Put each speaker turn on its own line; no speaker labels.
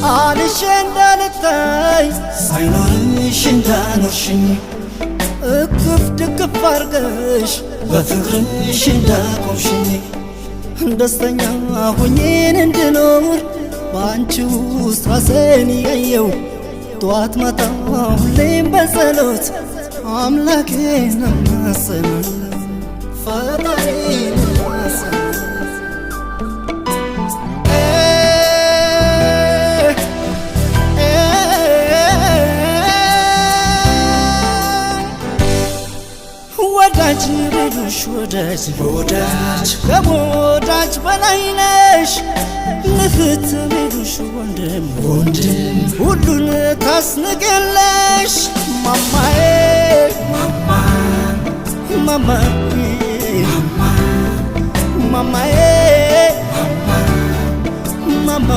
አንሽ እንዳልታይ ሳይኖርሽ እንዳኖርሽኝ እቅፍ ድቅፍ አርገሽ በፍቅርሽ እንዳቆምሽኝ ደስተኛ ሆኜን እንድኖር በአንቺ ውስጥ ራሴን ያየው ጠዋት ማታ ሁሌም በጸሎት አምላኬን እማጸናለሁ ፈጣሪን እማጸናለሁ ወዳጅ ልሉሽ ወዳጅ ወዳጅ ከወዳጅ በላይ ነሽ ንፍት ልሉሽ ወንድም ወንድም ሁሉን ታስንቅለሽ ማማዬ ማማ ማማዬ ማማዬ ማማ